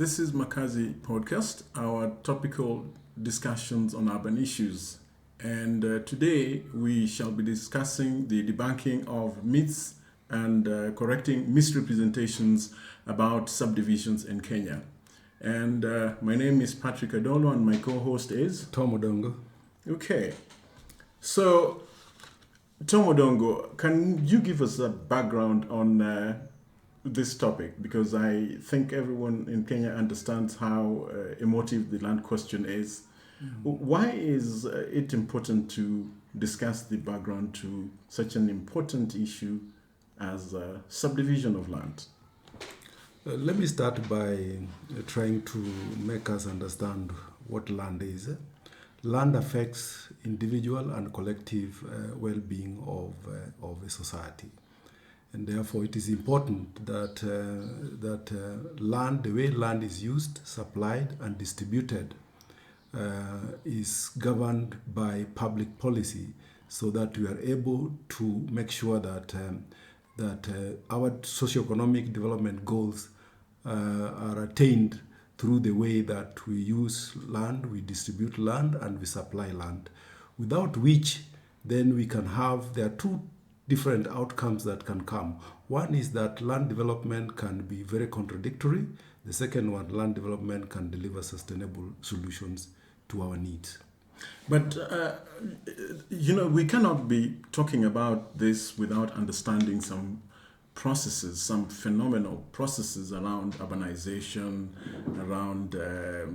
This is Makazi Podcast, our topical discussions on urban issues. And today we shall be discussing the debunking of myths and correcting misrepresentations about subdivisions in Kenya. And my name is Patrick Adolo and my co-host is? Tom Odongo. Okay. So, Tom Odongo, can you give us a background on this topic? Because I think everyone in Kenya understands how emotive the land question is. Why is it important to discuss the background to such an important issue as subdivision of land? Let me start by trying to make us understand what land is. Land affects individual and collective well-being of a society. And therefore, it is important that land, the way land is used, supplied, and distributed, is governed by public policy, so that we are able to make sure that our socioeconomic development goals are attained through the way that we use land, we distribute land, and we supply land. Without which, then there are two different outcomes that can come. One is that land development can be very contradictory. The second one, land development can deliver sustainable solutions to our needs. But, we cannot be talking about this without understanding some processes, some phenomenal processes around urbanization, around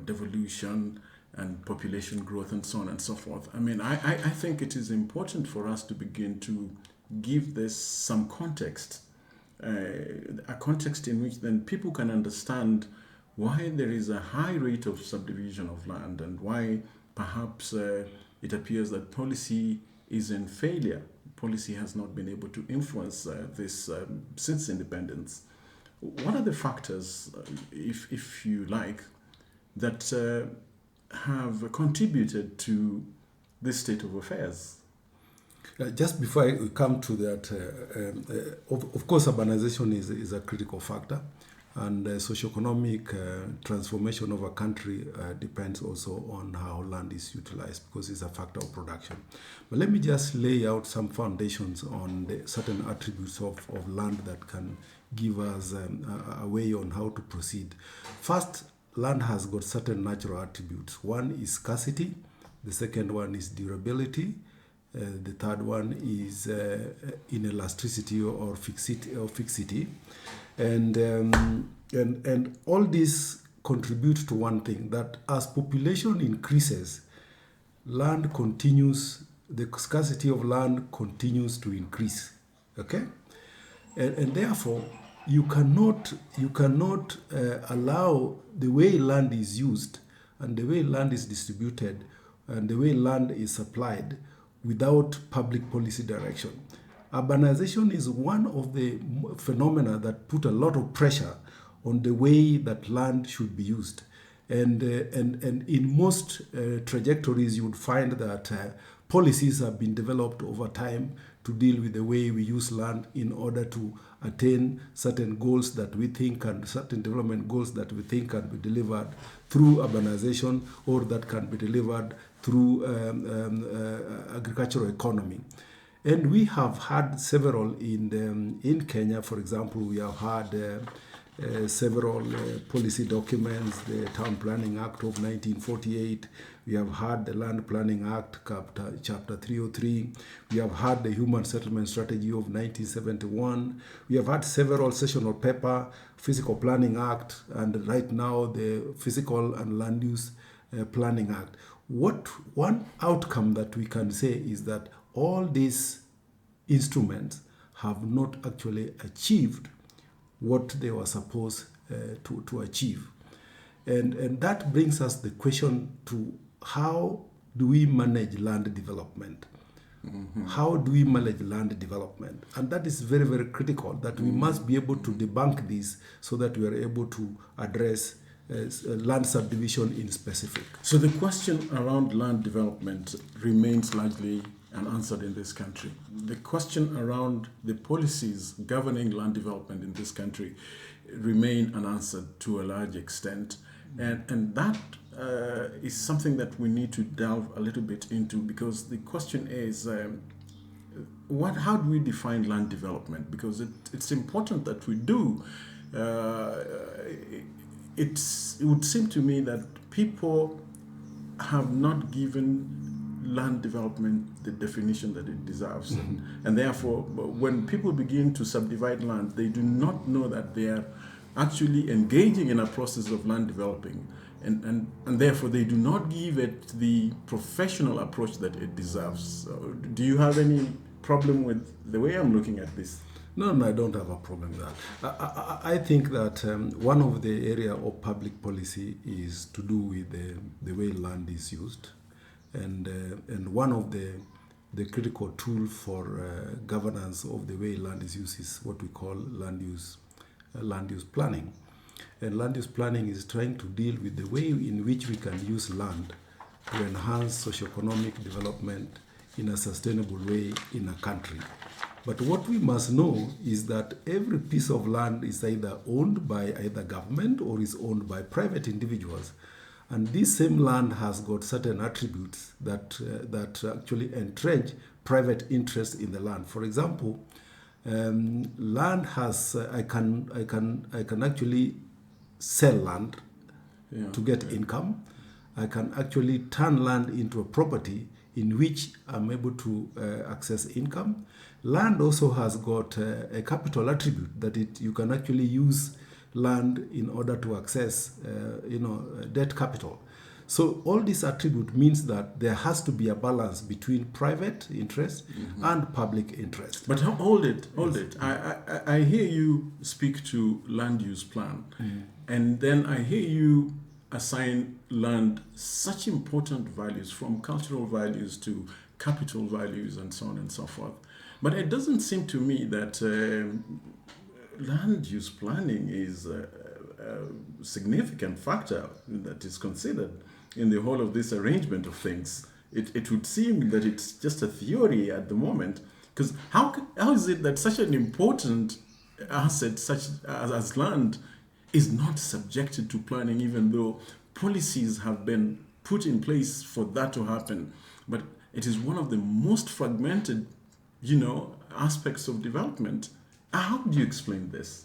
devolution and population growth and so on and so forth. I mean, I think it is important for us to begin to give this some context, a context in which then people can understand why there is a high rate of subdivision of land and why perhaps it appears that policy is in failure. Policy has not been able to influence this since independence. What are the factors, if you like, that have contributed to this state of affairs? Just before I come to that, of course, urbanization is a critical factor, and socioeconomic transformation of a country depends also on how land is utilized, because it's a factor of production. But let me just lay out some foundations on the certain attributes of land that can give us a way on how to proceed. First, land has got certain natural attributes. One is scarcity, the second one is durability, the third one is inelasticity or fixity. And all these contribute to one thing, that as population increases, the scarcity of land continues to increase. Okay? And therefore, you cannot allow the way land is used and the way land is distributed and the way land is supplied without public policy direction. Urbanization is one of the phenomena that put a lot of pressure on the way that land should be used. And in most trajectories, you would find that policies have been developed over time to deal with the way we use land in order to attain certain goals that we think and certain development goals that we think can be delivered through urbanization or that can be delivered through agricultural economy. And we have had several in Kenya. For example, we have had several policy documents, the Town Planning Act of 1948. We have had the Land Planning Act, Chapter 303. We have had the Human Settlement Strategy of 1971. We have had several sessional paper, Physical Planning Act, and right now the Physical and Land Use Planning Act. One outcome that we can say is that all these instruments have not actually achieved what they were supposed to achieve. And that brings us the question to how do we manage land development? Mm-hmm. How do we manage land development? And that is very, very critical, that we must be able to debunk this so that we are able to address land subdivision in specific. So the question around land development remains largely unanswered in this country. The question around the policies governing land development in this country remain unanswered to a large extent. And that is something that we need to delve a little bit into, because the question is, how do we define land development? Because it's important that we do. It would seem to me that people have not given land development the definition that it deserves. And therefore, when people begin to subdivide land, they do not know that they are actually engaging in a process of land developing. And therefore, they do not give it the professional approach that it deserves. So, do you have any problem with the way I'm looking at this? No, I don't have a problem with that. I think that one of the area of public policy is to do with the way land is used, and one of the critical tool for governance of the way land is used is what we call land use planning. And land use planning is trying to deal with the way in which we can use land to enhance socioeconomic development in a sustainable way in a country. But what we must know is that every piece of land is either owned by either government or is owned by private individuals. And this same land has got certain attributes that actually entrench private interest in the land. For example, land has I can actually sell land to get income. I can actually turn land into a property in which I'm able to access income. Land also has got a capital attribute that you can actually use land in order to access debt capital. So all this attribute means that there has to be a balance between private interest and public interest. But hold it. I hear you speak to land use plan, and then I hear you assign land such important values, from cultural values to capital values and so on and so forth. But it doesn't seem to me that land use planning is a significant factor that is considered in the whole of this arrangement of things. It would seem that it's just a theory at the moment, because how is it that such an important asset such as land is not subjected to planning, even though policies have been put in place for that to happen? But it is one of the most fragmented, aspects of development. How do you explain this?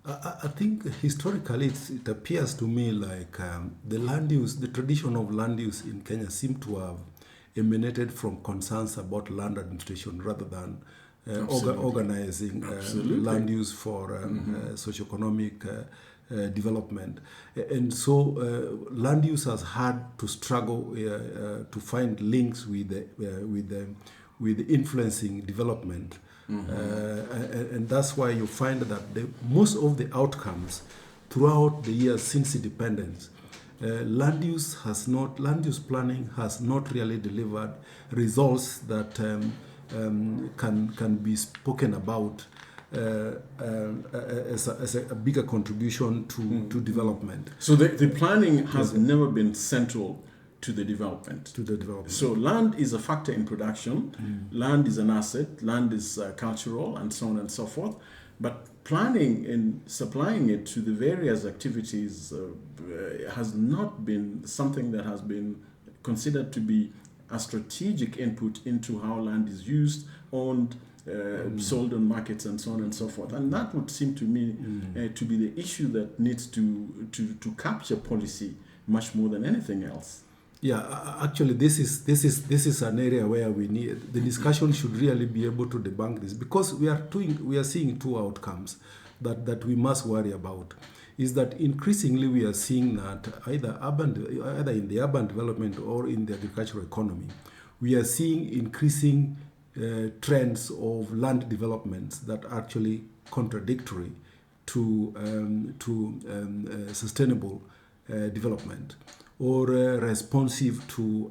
I think historically it appears to me like the tradition of land use in Kenya seem to have emanated from concerns about land administration rather than organizing land use for socioeconomic development. And so land use has had to struggle to find links with influencing development. And that's why you find that most of the outcomes throughout the years since independence, land use planning has not really delivered results that can be spoken about as a bigger contribution to development. So the planning has never been central to the development. So land is a factor in production. Land is an asset. Land is cultural, and so on and so forth. But planning and supplying it to the various activities has not been something that has been considered to be a strategic input into how land is used, owned, sold on markets, and so on and so forth. And that would seem to me to be the issue that needs to capture policy much more than anything else. Yeah, actually, this is an area where we need the discussion should really be able to debunk this, because we are seeing two outcomes that we must worry about. Is that increasingly we are seeing that either in the urban development or in the agricultural economy, we are seeing increasing trends of land developments that are actually contradictory to sustainable development, or responsive to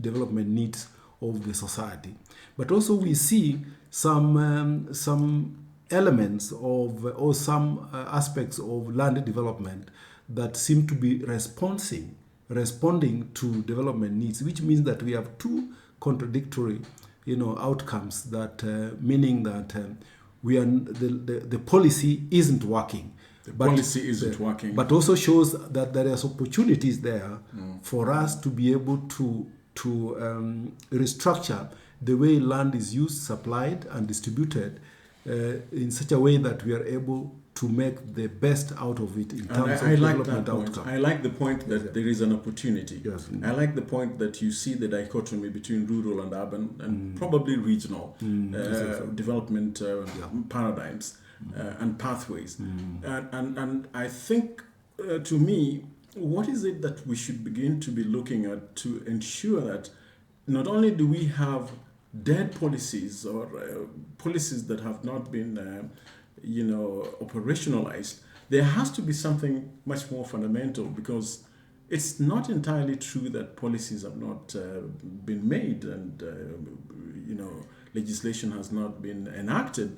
development needs of the society. But also we see some elements of or some aspects of land development that seem to be responding to development needs, which means that we have two contradictory, outcomes. That meaning that we are the policy isn't working. Policy isn't working. But also shows that there is opportunities there for us to be able to restructure the way land is used, supplied, and distributed in such a way that we are able to make the best out of it in terms of development outcome. I like the point that there is an opportunity. Yes. I like the point that you see the dichotomy between rural and urban and probably regional development paradigms and pathways. And I think, to me, what is it that we should begin to be looking at to ensure that not only do we have dead policies or policies that have not been operationalized, there has to be something much more fundamental, because it's not entirely true that policies have not been made and legislation has not been enacted.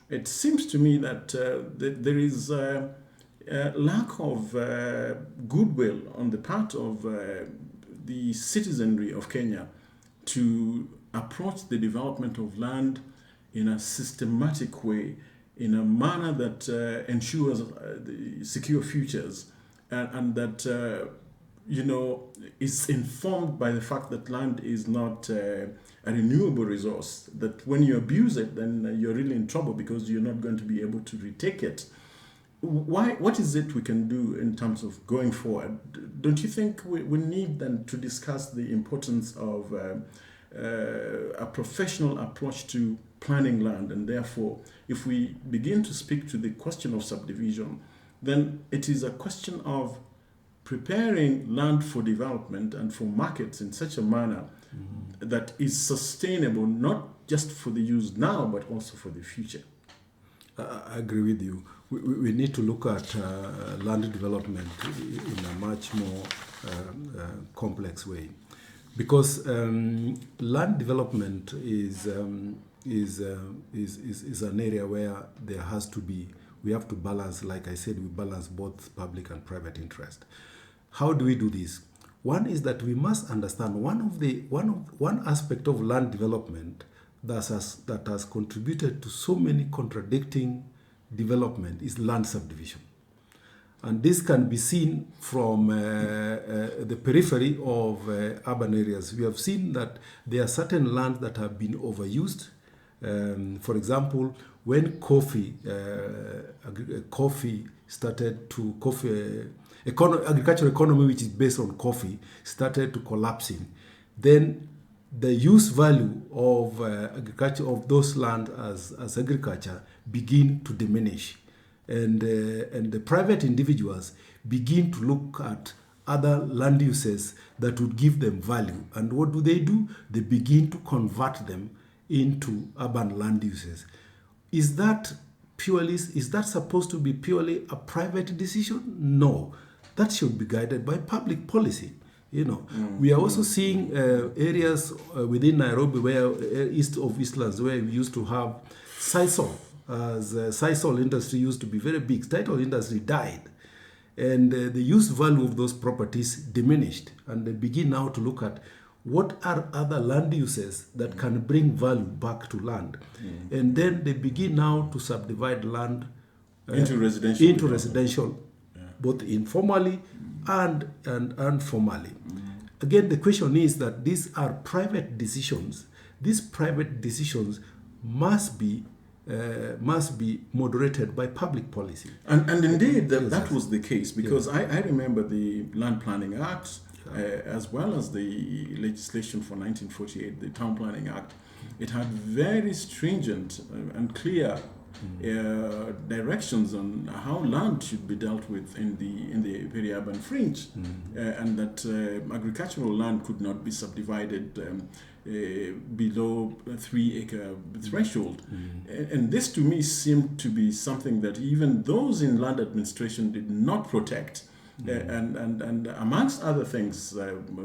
It seems to me that there is a lack of goodwill on the part of the citizenry of Kenya to approach the development of land in a systematic way, in a manner that ensures the secure futures, and that is informed by the fact that land is not a renewable resource, that when you abuse it, then you're really in trouble because you're not going to be able to retake it. What is it we can do in terms of going forward? Don't you think we need then to discuss the importance of a professional approach to planning land? And therefore, if we begin to speak to the question of subdivision, then it is a question of preparing land for development and for markets in such a manner that is sustainable, not just for the use now, but also for the future. I agree with you. We need to look at land development in a much more complex way, because land development is an area where there has to be, we have to balance, like I said, we balance both public and private interest. How do we do this? One is that we must understand one aspect of land development that has contributed to so many contradicting development is land subdivision. And this can be seen from the periphery of urban areas. We have seen that there are certain lands that have been overused. For example, when agricultural economy, which is based on coffee, started to collapsing, then the use value of agriculture of those land as agriculture begin to diminish, and the private individuals begin to look at other land uses that would give them value. And what do? They begin to convert them into urban land uses. Is that supposed to be purely a private decision? No, that should be guided by public policy. We are also seeing areas within Nairobi where east of Eastlands, where we used to have sisal, as sisal industry used to be very big. Title industry died, and the use value of those properties diminished, and they begin now to look at what are other land uses that can bring value back to land, and then they begin now to subdivide land into residential, both informally and formally. Again, the question is that these are private decisions. These private decisions must be moderated by public policy. And indeed, that was the case, because I remember the Land Planning Act, as well as the legislation for 1948, the Town Planning Act. It had very stringent and clear directions on how land should be dealt with in the peri-urban fringe, and that agricultural land could not be subdivided below a 3-acre threshold. And this to me seemed to be something that even those in land administration did not protect. And amongst other things,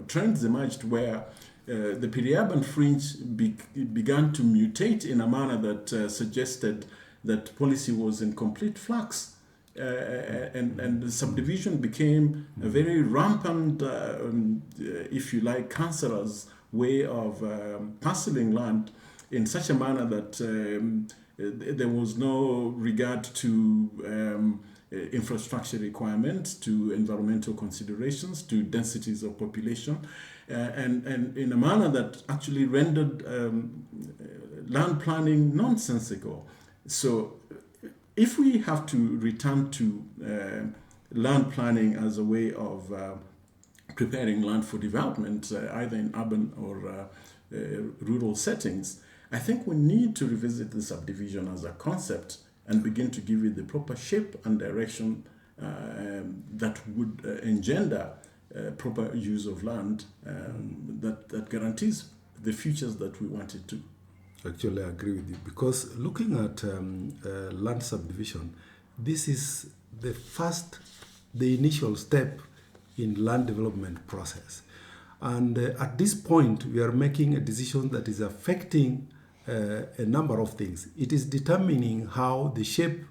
trends emerged where the peri-urban fringe began to mutate in a manner that suggested that policy was in complete flux, and the subdivision became a very rampant, if you like, cancerous way of parceling land in such a manner that there was no regard to infrastructure requirements, to environmental considerations, to densities of population, and in a manner that actually rendered land planning nonsensical. So if we have to return to land planning as a way of preparing land for development, either in urban or rural settings, I think we need to revisit the subdivision as a concept and begin to give it the proper shape and direction that would engender proper use of land that guarantees the futures that we want it to. Actually, I agree with you, because looking at land subdivision, this is the initial step in land development process. And at this point, we are making a decision that is affecting a number of things. It is determining how the shape,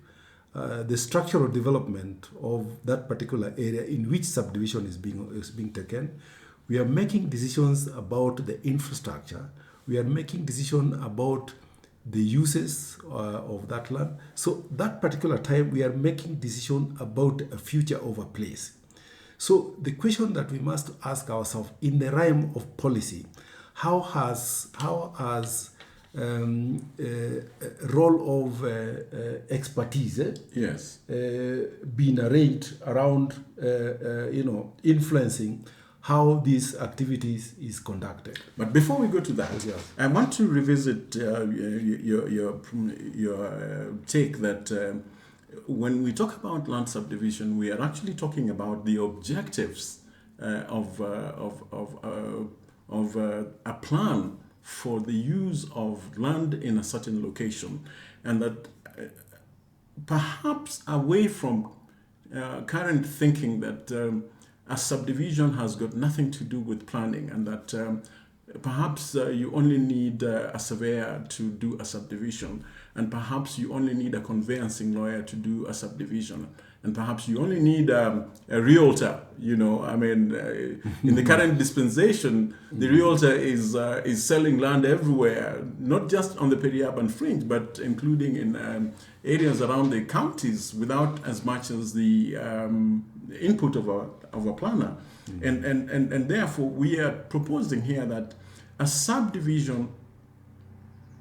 the structural development of that particular area in which subdivision is being taken. We are making decisions about the infrastructure. We are making decisions about the uses of that land. So that particular time, we are making decisions about a future of a place. So the question that we must ask ourselves in the realm of policy, how has role of expertise Yes. been arranged around influencing how these activities is conducted. But before we go to that, Yes. I want to revisit your take that when we talk about land subdivision, we are actually talking about the objectives of a plan for the use of land in a certain location, and that perhaps away from current thinking that a subdivision has got nothing to do with planning, and that perhaps you only need a surveyor to do a subdivision, and perhaps you only need a conveyancing lawyer to do a subdivision, and perhaps you only need a realtor. In the current dispensation, the realtor is selling land everywhere, not just on the peri-urban fringe, but including in areas around the counties, without as much as the input of a planner. Mm-hmm. And therefore, we are proposing here that a subdivision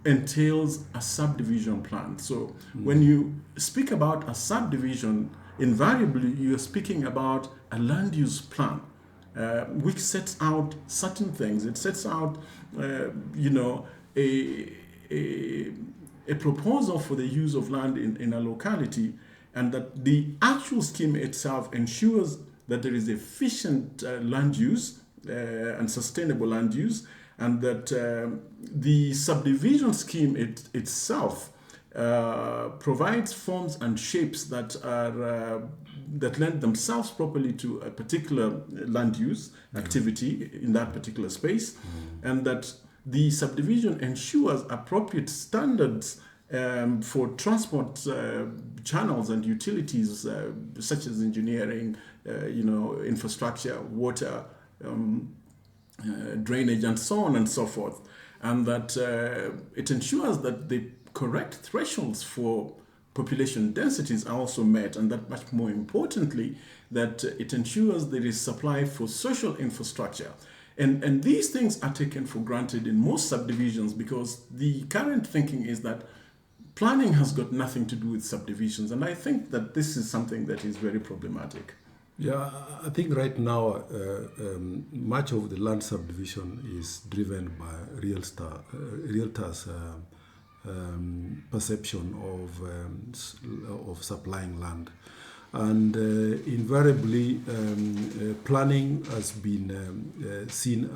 entails a subdivision plan. So when you speak about a subdivision, invariably you're speaking about a land use plan, which sets out certain things. It sets out, a proposal for the use of land in a locality, and that the actual scheme itself ensures that there is efficient land use and sustainable land use, and that the subdivision scheme itself provides forms and shapes that are that lend themselves properly to a particular land use activity in that particular space, and that the subdivision ensures appropriate standards for transport channels and utilities, such as engineering, infrastructure, water, drainage, and so on and so forth, and that it ensures that the correct thresholds for population densities are also met, and that much more importantly, that it ensures there is supply for social infrastructure. And these things are taken for granted in most subdivisions, because the current thinking is that planning has got nothing to do with subdivisions, and I think that this is something that is very problematic. Yeah, I think right now much of the land subdivision is driven by realtors' perception of supplying land, and invariably planning has been seen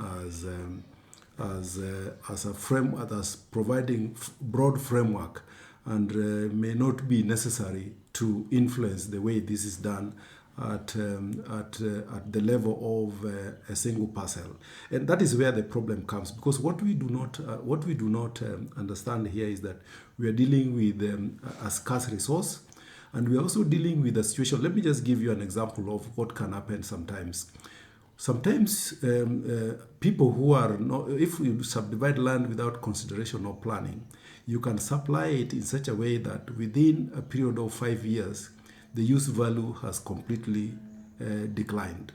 as a framework, as providing broad framework, and may not be necessary to influence the way this is done at the level of a single parcel. And that is where the problem comes, because what we do not understand here is that we are dealing with a scarce resource, and we are also dealing with a situation. Let me just give you an example of what can happen sometimes. sometimes people who are not, if you subdivide land without consideration or planning, you can supply it in such a way that within a period of 5 years, the use value has completely declined.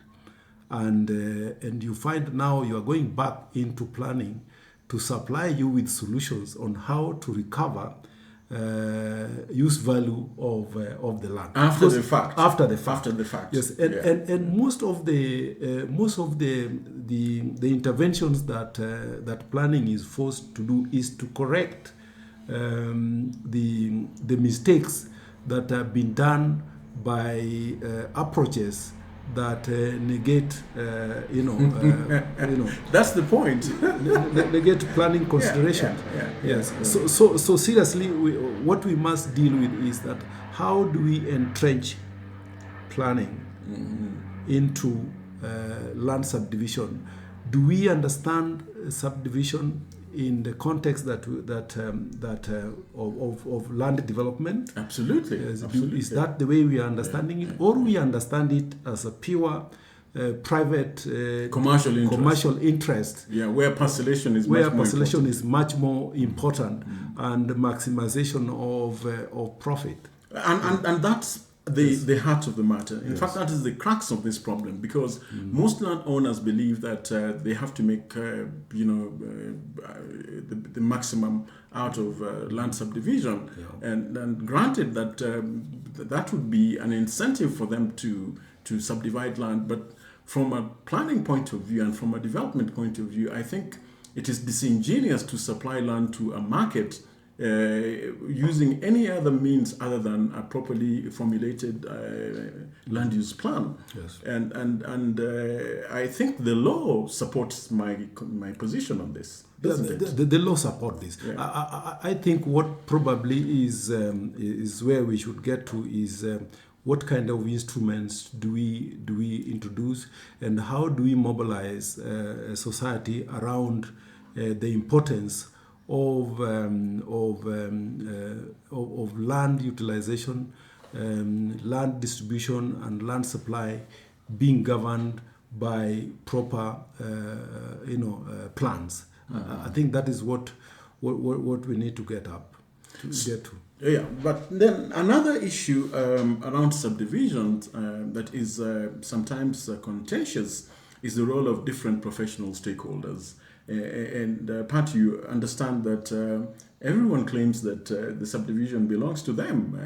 And you find now you are going back into planning to supply you with solutions on how to recover use value of the land After the fact. After the fact. After the fact. Yes, and most of the interventions that planning is forced to do is to correct the mistakes that have been done by approaches that negate, That's the point. negate planning consideration. Yes. So seriously, what we must deal with is that how do we entrench planning into land subdivision? Do we understand subdivision in the context of land development? Absolutely. Yes. Absolutely. Is that the way we are understanding it, or we understand it as a pure private commercial interest? Yeah, where parcellation is much more important, and maximization of profit. And that's the heart of the matter. In fact, that is the crux of this problem, because most landowners believe that they have to make the maximum out of land subdivision, and granted that that would be an incentive for them to subdivide land, but from a planning point of view and from a development point of view, I think it is disingenuous to supply land to a market using any other means other than a properly formulated land use plan. Yes. And I think the law supports my position on this, doesn't it? The law support this. Yeah. I think what probably is where we should get to is what kind of instruments do we introduce, and how do we mobilize society around the importance of land utilization, land distribution, and land supply being governed by proper plans. I think that is what we need to get to. Yeah, but then another issue around subdivisions that is sometimes contentious is the role of different professional stakeholders. And Pat, you understand that everyone claims that the subdivision belongs to them.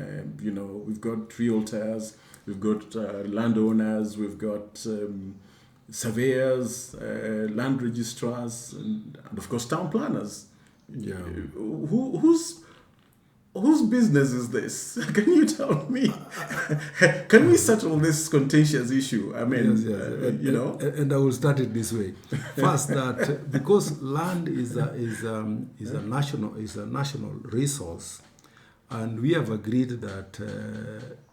We've got realtors, we've got landowners, we've got surveyors, land registrars, and of course town planners. Yeah. Whose business is this? Can you tell me? Can we settle this contentious issue? I mean, yes. And I will start it this way. First, that because land is a national resource, and we have agreed that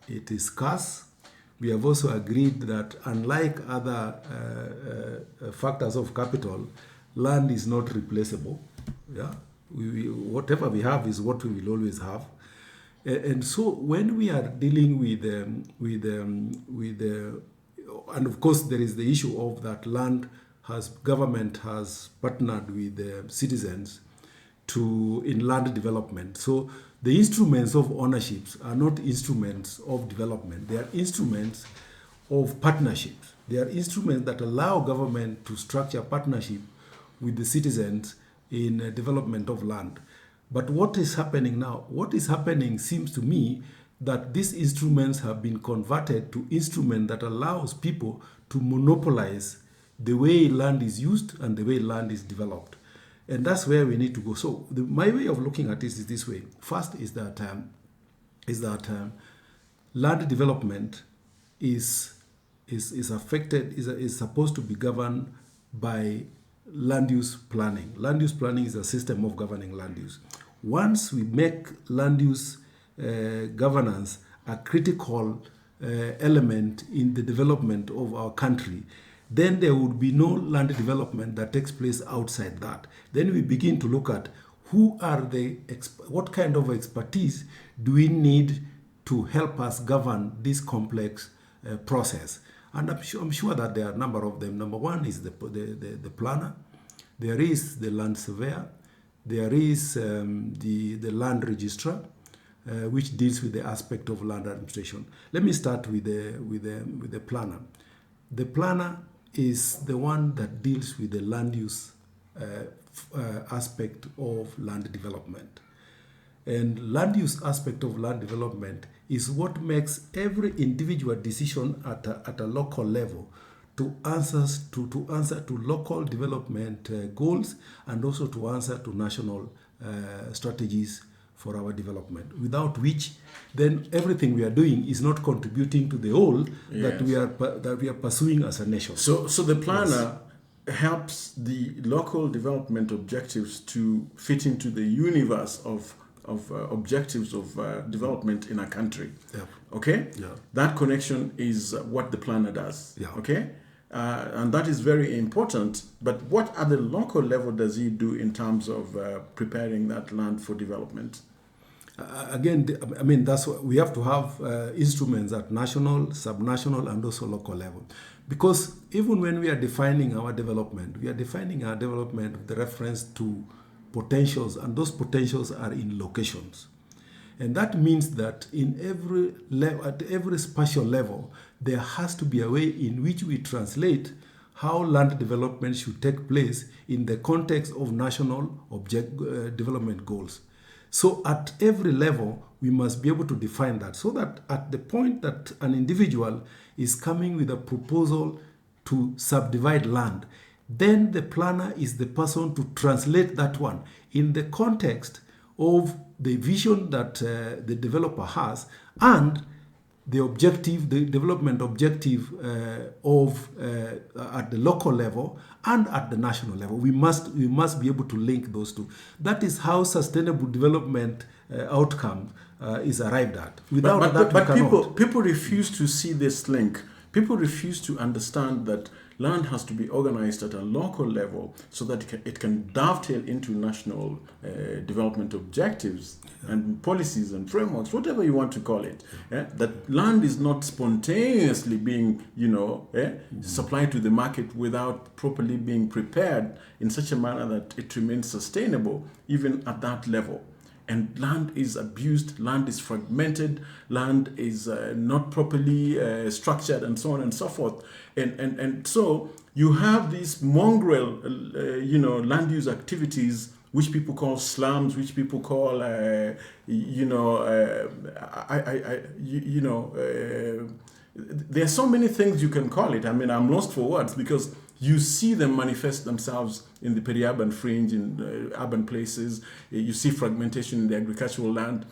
it is scarce. We have also agreed that unlike other factors of capital, land is not replaceable. Yeah. Whatever we have is what we will always have, and so when we are dealing with and of course there is the issue of that government has partnered with the citizens in land development. So the instruments of ownerships are not instruments of development; they are instruments of partnerships. They are instruments that allow government to structure partnership with the citizens in development of land. But what is happening now? What is happening seems to me that these instruments have been converted to instruments that allows people to monopolize the way land is used and the way land is developed. And that's where we need to go. So my way of looking at this is this way. First is that land development is supposed to be governed by land use planning. Land use planning is a system of governing land use. Once we make land use governance a critical element in the development of our country, then there would be no land development that takes place outside that. Then we begin to look at what kind of expertise do we need to help us govern this complex process. And I'm sure that there are a number of them. Number one is the planner. There is the land surveyor. There is the land registrar, which deals with the aspect of land administration. Let me start with the planner. The planner is the one that deals with the land use aspect of land development. And land use aspect of land development is what makes every individual decision at a local level to answer to local development goals, and also to answer to national strategies for our development, without which then everything we are doing is not contributing to the whole that we are pursuing as a nation. So the planner helps the local development objectives to fit into the universe of objectives of development in a country. Yeah. Okay? Yeah. That connection is what the planner does. Yeah. Okay? And that is very important. But what at the local level does he do in terms of preparing that land for development? Again, I mean, that's what we have to have instruments at national, subnational, and also local level. Because even when we are defining our development, we are defining our development with reference to potentials, and those potentials are in locations. And that means that in every level, at every spatial level, there has to be a way in which we translate how land development should take place in the context of national development goals. So at every level, we must be able to define that, so that at the point that an individual is coming with a proposal to subdivide land, then the planner is the person to translate that one in the context of the vision that the developer has, and the objective, the development objective at the local level and at the national level. We must be able to link those two. That is how sustainable development outcome is arrived at. Without that, we cannot. People refuse to see this link. People refuse to understand that land has to be organized at a local level so that it can dovetail into national development objectives and policies and frameworks, whatever you want to call it. That land is not spontaneously being, supplied to the market without properly being prepared in such a manner that it remains sustainable even at that level. And land is abused, land is fragmented, land is not properly structured, and so on and so forth. And so you have these mongrel, land use activities, which people call slums, which people call, there are so many things you can call it. I mean, I'm lost for words, because you see them manifest themselves in the peri-urban fringe, in urban places. You see fragmentation in the agricultural land.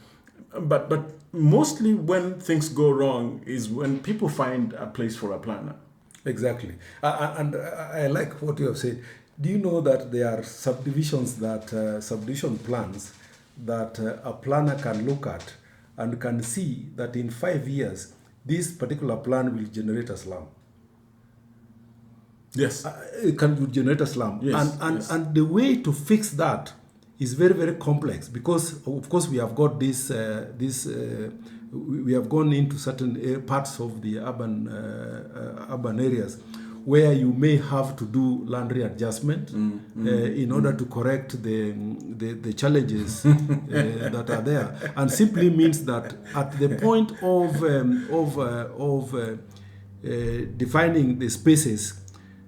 But mostly when things go wrong is when people find a place for a planner. Exactly. And I like what you have said. Do you know that there are subdivision plans that a planner can look at and can see that in 5 years, this particular plan will generate a slum? Yes. It can generate a slum. Yes. And the way to fix that is very, very complex, because of course we have got we have gone into certain parts of the urban areas where you may have to do land readjustment in order to correct the challenges that are there, and simply means that at the point of defining the spaces,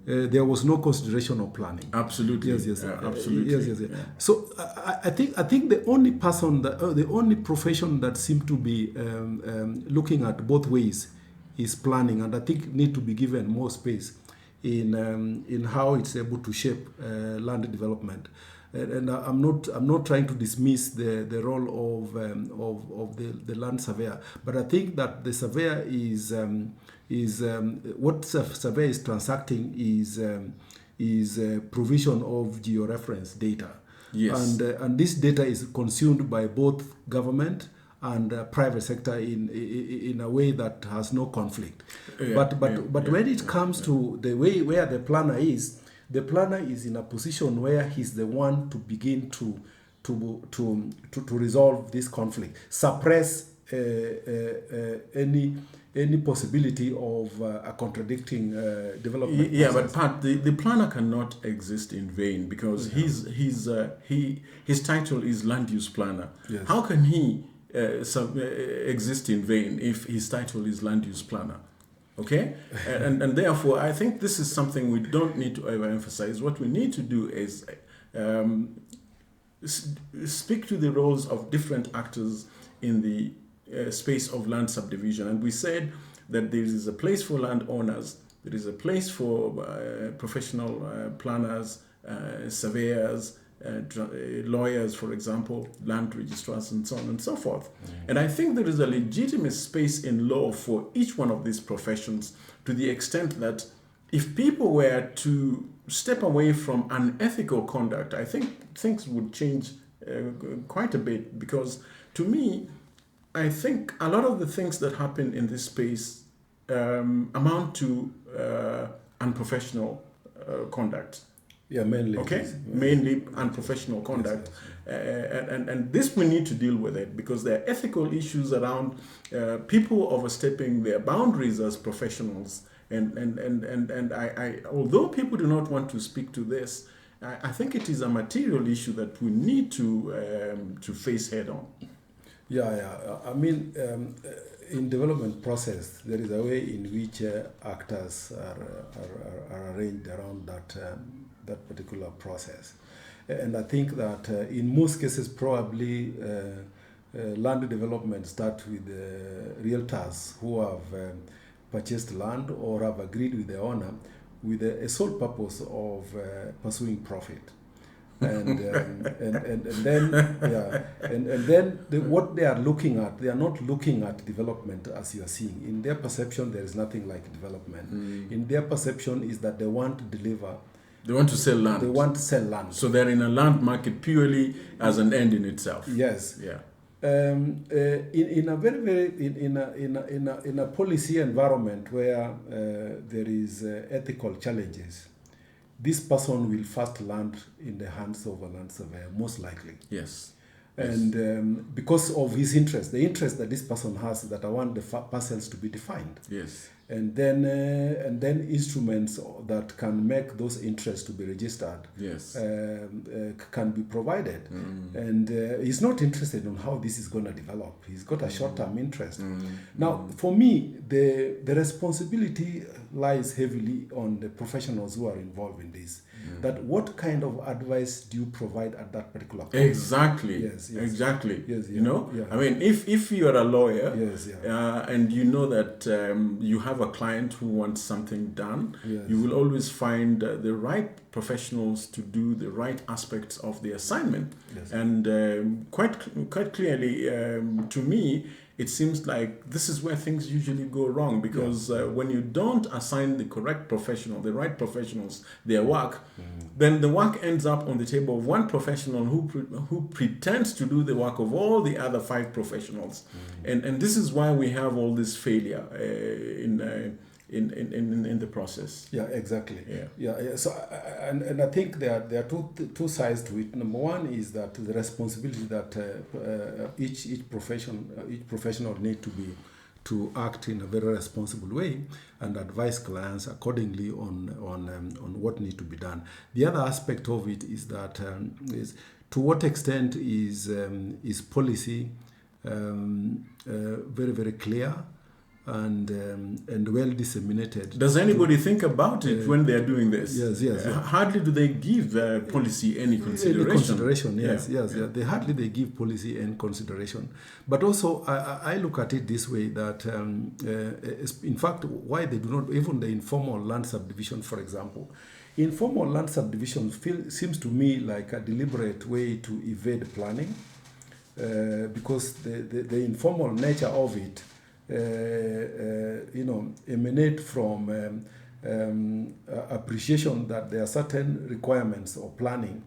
there was no consideration of planning. Absolutely. Yes. Absolutely. Yes. Yeah. So I think the only person the only profession that seemed to be looking at both ways is planning, and I think need to be given more space in how it's able to shape land development. And I'm not trying to dismiss the role of the land surveyor, but I think that the surveyor is what surveyor is transacting is provision of georeference data. Yes. And this data is consumed by both government and private sector in a way that has no conflict. But when it comes to the way where the planner is in a position where he's the one to begin to resolve this conflict, suppress any any possibility of a contradicting development Yeah, process. but Pat, the planner cannot exist in vain because his title is land use planner. Yes. How can he exist in vain if his title is land use planner? Okay, and therefore I think this is something we don't need to overemphasize. What we need to do is speak to the roles of different actors in the space of land subdivision. And we said that there is a place for landowners, there is a place for professional planners, surveyors, lawyers, for example, land registrars, and so on and so forth. And I think there is a legitimate space in law for each one of these professions, to the extent that if people were to step away from unethical conduct, I think things would change quite a bit. Because to me, I think a lot of the things that happen in this space amount to unprofessional conduct. Yeah, mainly. Okay, mainly unprofessional conduct. Yes. And this we need to deal with it, because there are ethical issues around people overstepping their boundaries as professionals. And I although people do not want to speak to this, I think it is a material issue that we need to face head on. Yeah. I mean, in development process, there is a way in which actors are arranged around that particular process. And I think that in most cases, probably land development start with realtors who have purchased land or have agreed with the owner with a sole purpose of pursuing profit. And then what they are looking at, they are not looking at development as you are seeing. In their perception, there is nothing like development. In their perception is that they want to deliver. They want to sell land. They want to sell land. So they're in a land market purely as an end in itself. Yes. Yeah. In a very in a policy environment where there is ethical challenges, this person will first land in the hands of a land surveyor, most likely. Yes. And because of his interest, the interest that this person has, that I want the parcels to be defined. Yes. And then instruments that can make those interests to be registered. Yes. Can be provided. And he's not interested in how this is going to develop. He's got a short-term interest. Now, for me, the responsibility lies heavily on the professionals who are involved in this. That what kind of advice do you provide at that particular point? Exactly. Yes. Exactly. Yes, you know, yeah. I mean, if you are a lawyer, Yes, yeah. and you know that you have a client who wants something done, Yes. you will always find the right professionals to do the right aspects of the assignment. Yes. And quite clearly, to me, it seems like this is where things usually go wrong, because when you don't assign the correct professional, the right professionals, their work, then the work ends up on the table of one professional who pretends to do the work of all the other 5 professionals. And this is why we have all this failure in the process. Yeah, exactly. Yeah. So, and I think there are two sides to it. Number one is that the responsibility that each professional need to act in a very responsible way and advise clients accordingly on what need to be done. The other aspect of it is that is to what extent is policy very clear and well disseminated. Does anybody think about it when they are doing this? Yes. Hardly do they give policy any consideration. Yes. They hardly give policy any consideration. But also, I look at it this way, that in fact, why they do not, even the informal land subdivision, for example, informal land subdivision seems to me like a deliberate way to evade planning, because the informal nature of it emanate from appreciation that there are certain requirements or planning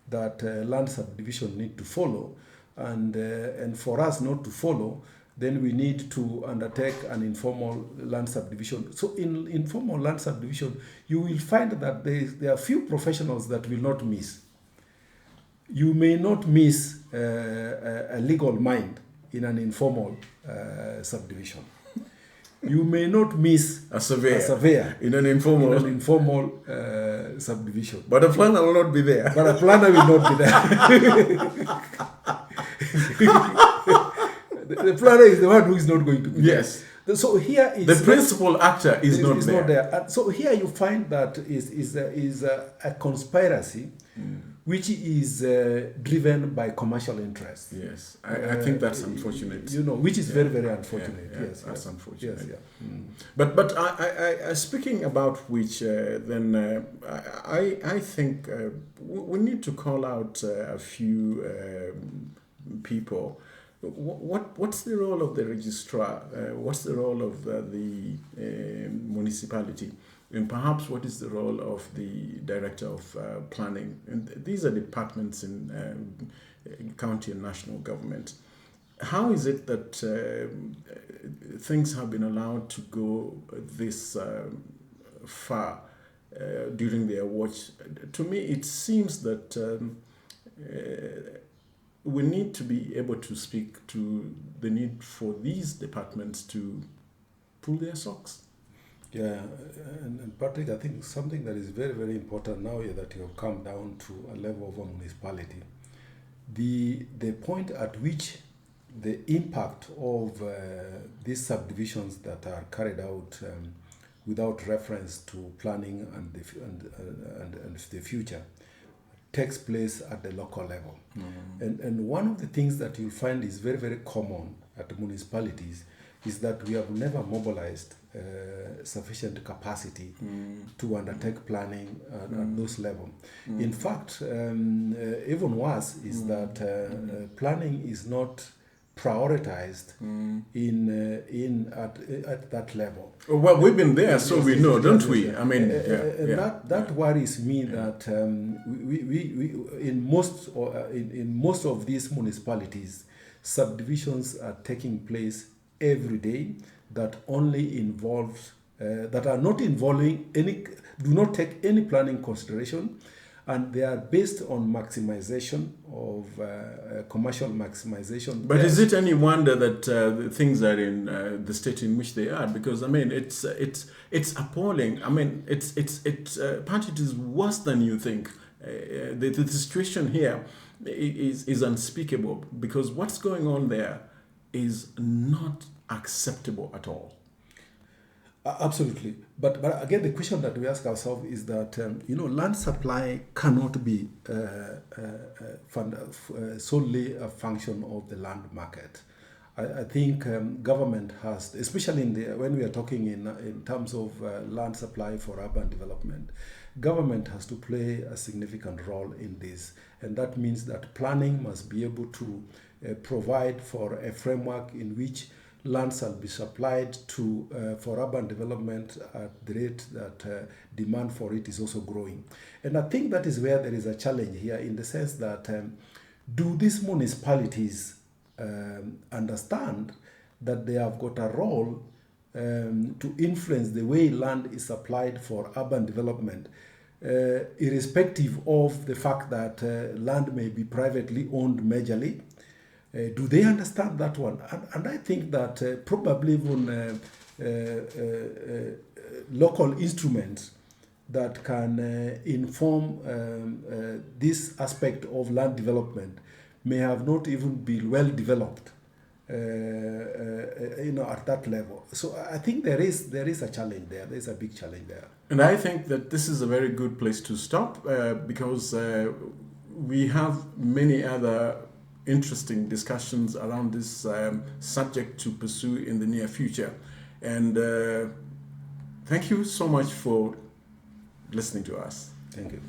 that land subdivision need to follow, and for us not to follow, then we need to undertake an informal land subdivision. So in informal land subdivision, you will find that there are few professionals that will not miss. You may not miss a legal mind in an informal subdivision. you may not miss A surveyor. a surveyor In an informal. in an informal subdivision. But a planner will not be there. But a planner will not be there. The planner is the one who is not going to be Yes. there. So here is The principal actor is not there. not there. And so here you find that is a conspiracy which is driven by commercial interests. Yes, I think that's unfortunate. You know, which is very, very unfortunate. Yeah, Yes, that's unfortunate. Yes, yeah. But I speaking about which, then I think we need to call out a few people. What's the role of the registrar? What's the role of the municipality? And perhaps what is the role of the director of planning? And these are departments in county and national government. How is it that things have been allowed to go this far during their watch? To me, it seems that we need to be able to speak to the need for these departments to pull their socks. Yeah, and Patrick, I think something that is very, very important now is that you have come down to a level of a municipality. The point at which the impact of these subdivisions that are carried out without reference to planning and the future takes place at the local level. And one of the things that you'll find is very, very common at the municipalities is that we have never mobilized sufficient capacity to undertake planning at those levels. In fact, even worse is that planning is not prioritized at that level. Well, we've been there, so we know, don't we? I mean, that worries me that we in most of these municipalities, subdivisions are taking place every day that only involves that are not involving any, do not take any planning consideration, and they are based on maximization of commercial maximization. But is it any wonder that things are in the state in which they are? Because I mean, it's appalling. I mean, it is worse than you think. The situation here is unspeakable, because what's going on there is not acceptable at all. Absolutely. But again, the question that we ask ourselves is that, land supply cannot be solely a function of the land market. I think government has, especially when we are talking in terms of land supply for urban development, government has to play a significant role in this. And that means that planning must be able to provide for a framework in which land shall be supplied for urban development at the rate that demand for it is also growing. And I think that is where there is a challenge here, in the sense that do these municipalities understand that they have got a role to influence the way land is supplied for urban development, irrespective of the fact that land may be privately owned majorly? Do they understand that one? And I think that probably even local instruments that can inform this aspect of land development may have not even been well developed, at that level. So I think there is a challenge there. There is a big challenge there. And I think that this is a very good place to stop, because we have many other interesting discussions around this subject to pursue in the near future. And thank you so much for listening to us. Thank you.